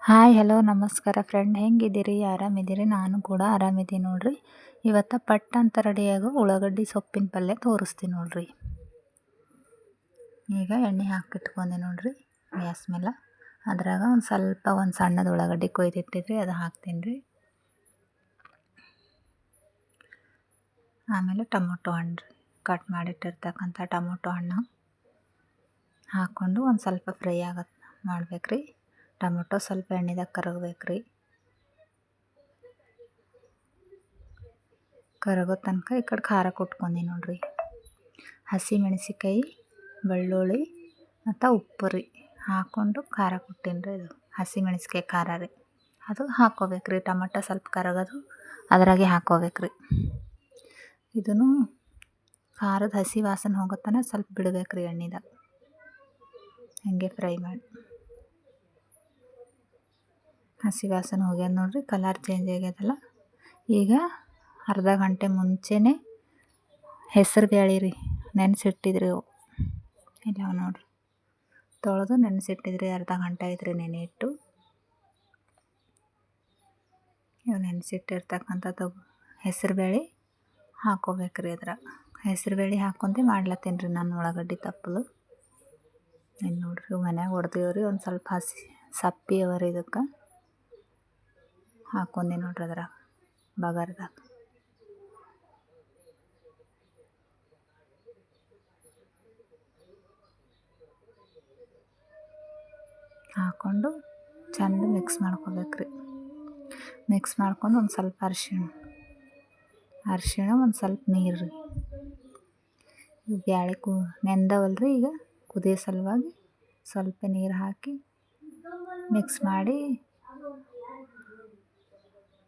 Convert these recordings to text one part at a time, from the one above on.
Hi hello ನಮಸ್ಕಾರ friend, ಹೆಂಗಿದ್ದೀರಿ? ಆರಾಮಿದ್ದೀರಿ? ನಾನು ಕೂಡ ಆರಾಮಿದ್ದೀನಿ ನೋಡ್ರಿ. ಇವತ್ತು ಪಟ್ ಅಂತ ರೆಡಿಯಾಗೋ ಉಳ್ಳಾಗಡ್ಡಿ ಸೊಪ್ಪಿನ ಪಲ್ಯ ತೋರಿಸ್ತೀನಿ ನೋಡ್ರಿ. ಈಗ ಎಣ್ಣೆ ಹಾಕಿಟ್ಕೊಂಡೆ ನೋಡ್ರಿ ಗ್ಯಾಸ್ ಮೇಲೆ. ಅದ್ರಾಗ ಒಂದು ಸಣ್ಣದ ಉಳ್ಳಾಗಡ್ಡಿ ಕೊಯ್ದಿಟ್ಟಿದ್ರಿ, ಅದು ಹಾಕ್ತೀನಿ ರೀ. ಆಮೇಲೆ ಟೊಮೊಟೊ ಹಣ್ಣು ರೀ, ಕಟ್ ಮಾಡಿಟ್ಟಿರ್ತಕ್ಕಂಥ ಟೊಮೊಟೊ ಹಣ್ಣು ಹಾಕ್ಕೊಂಡು ಒಂದು ಸ್ವಲ್ಪ ಫ್ರೈ ಮಾಡ್ಬೇಕ್ರಿ. ಟೊಮೊಟೊ ಸ್ವಲ್ಪ ಎಣ್ಣೆದಾಗ ಕರಗಬೇಕ್ರಿ. ಕರಗೋ ತನಕ ಈ ಕಡೆ ಖಾರ ಕೊಟ್ಕೊಂಡಿ ನೋಡ್ರಿ. ಹಸಿ ಮೆಣಸಿಕಾಯಿ, ಬೆಳ್ಳುಳ್ಳಿ ಮತ್ತು ಉಪ್ಪು ರೀ ಹಾಕ್ಕೊಂಡು ಖಾರ ಕೊಟ್ಟೀನಿ ರೀ. ಇದು ಹಸಿ ಮೆಣಸಿಕಾಯಿ ಖಾರ ರೀ, ಅದು ಹಾಕ್ಕೋಬೇಕ್ರಿ. ಟೊಮೊಟೊ ಸ್ವಲ್ಪ ಕರಗೋದು ಅದ್ರಾಗೆ ಹಾಕ್ಕೋಬೇಕ್ರಿ. ಇದನ್ನು ಖಾರದ ಹಸಿ ವಾಸನೆ ಹೋಗೋತನ ಸ್ವಲ್ಪ ಬಿಡಬೇಕ್ರಿ ಎಣ್ಣೆದಾಗ. ಹಾಗೆ ಫ್ರೈ ಮಾಡಿ. ಹಸಿ ವಾಸನೆ ಹೋಗ್ಯದ ನೋಡ್ರಿ, ಕಲರ್ ಚೇಂಜ್ ಆಗ್ಯದಲ್ಲ. ಈಗ ಅರ್ಧ ಗಂಟೆ ಮುಂಚೆನೇ ಹೆಸರು ಬೇಳೆ ರೀ ನೆನೆಸಿಟ್ಟಿದ್ರಿ. ಅವು ಇಲ್ಲ ನೋಡ್ರಿ, ತೊಳೆದು ನೆನೆಸಿಟ್ಟಿದ್ರಿ. ಅರ್ಧ ಗಂಟೆ ಆಯ್ತು ನೆನೆ ಇಟ್ಟು. ಇವು ನೆನೆಸಿಟ್ಟಿರ್ತಕ್ಕಂಥದ್ದು ಹೆಸರು ಬೇಳೆ ಹಾಕ್ಕೋಬೇಕ್ರಿ. ಹೆಸರು ಬೇಳೆ ಹಾಕ್ಕೊಂಡೆ ಮಾಡ್ಲತ್ತೀನಿ ರೀ ನಾನು ಉಳ್ಳಾಗಡ್ಡಿ ತಪ್ಪಲು. ಇನ್ನು ನೋಡ್ರಿ, ಇವು ಮನ್ಯಾಗ ಹೊಡೆದೇವ್ರಿ. ಒಂದು ಸ್ವಲ್ಪ ಹಸಿ ಸಪ್ಪಿ ಅವರಿ, ಇದಕ್ಕೆ ಹಾಕ್ಕೊಂಡೆ ನೋಡ್ರಿ. ಅದ್ರಾಗ ಬಗಾರ್ದಾಗ ಹಾಕ್ಕೊಂಡು ಚೆಂದ ಮಿಕ್ಸ್ ಮಾಡ್ಕೋಬೇಕ್ರಿ. ಮಿಕ್ಸ್ ಮಾಡ್ಕೊಂಡು ಒಂದು ಸ್ವಲ್ಪ ಅರಿಶಿಣ ಒಂದು ಸ್ವಲ್ಪ ನೀರು ರೀ. ಇವು ಬ್ಯಾಳೆ ನೆಂದವಲ್ರಿ, ಈಗ ಕುದಿಯೋ ಸಲುವಾಗಿ ಸ್ವಲ್ಪ ನೀರು ಹಾಕಿ ಮಿಕ್ಸ್ ಮಾಡಿ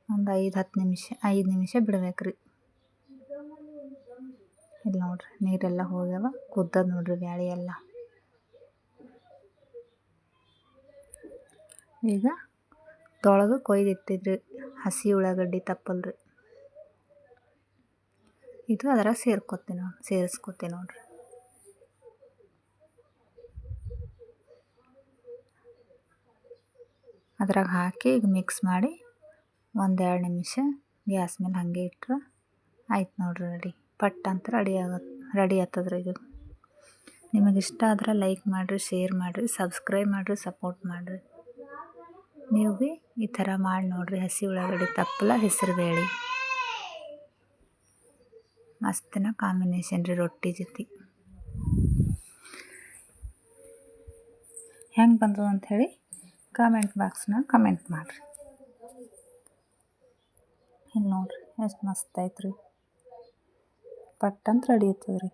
ಒಂದು 5 ನಿಮಿಷ ಬಿಡ್ಬೇಕ್ರಿ. ಇಲ್ಲಿ ನೋಡ್ರಿ, ನೀರೆಲ್ಲ ಹೋಗ್ಯಾವ, ಕುದ್ದದ ನೋಡ್ರಿ ಬ್ಯಾಳೆ ಎಲ್ಲ. ಈಗ ತೊಳೆದು ಕೊಯ್ದಿಟ್ಟಿದ್ರಿ ಹಸಿ ಉಳ್ಳಾಗಡ್ಡಿ ತಪ್ಪಲ್ರಿ, ಇದು ಅದ್ರಾಗ ಸೇರಿಸ್ಕೊತೀನಿ ನೋಡ್ರಿ. ಅದ್ರಾಗ ಹಾಕಿ ಈಗ ಮಿಕ್ಸ್ ಮಾಡಿ 1-2 ನಿಮಿಷ ಗ್ಯಾಸ್ ಮೇಲೆ ಹಾಗೆ ಇಟ್ರೆ ಆಯ್ತು ನೋಡ್ರಿ. ಪಟ್ ಅಂತ ರೆಡಿ ಆಗ್ತದ್ರಿ ಇದು. ನಿಮಗೆ ಇಷ್ಟ ಆದ್ರೆ ಲೈಕ್ ಮಾಡಿರಿ, ಶೇರ್ ಮಾಡಿರಿ, ಸಬ್ಸ್ಕ್ರೈಬ್ ಮಾಡಿರಿ, ಸಪೋರ್ಟ್ ಮಾಡಿರಿ. ನೀವು ಭೀ ಈ ಥರ ಮಾಡಿ ನೋಡ್ರಿ. ಹಸಿ ಉಳ್ಳಾಗಡ್ಡಿ ತಪ್ಪಲ ಹೆಸರು ಬೇಳೆ ಮಸ್ತಿನ ಕಾಂಬಿನೇಷನ್ ರೀ ರೊಟ್ಟಿ ಜೊತೆ. ಹೆಂಗೆ ಬಂದವು ಅಂಥೇಳಿ ಕಾಮೆಂಟ್ ಬಾಕ್ಸ್ನಾಗ ಕಮೆಂಟ್ ಮಾಡಿರಿ. ಇಲ್ಲಿ ನೋಡ್ರಿ ಎಷ್ಟು ಮಸ್ತ್ ಐತ್ರಿ. ಪಟ್ ಅಂತ ರೆಡಿ ಆಗ್ತದೆ ರೀ.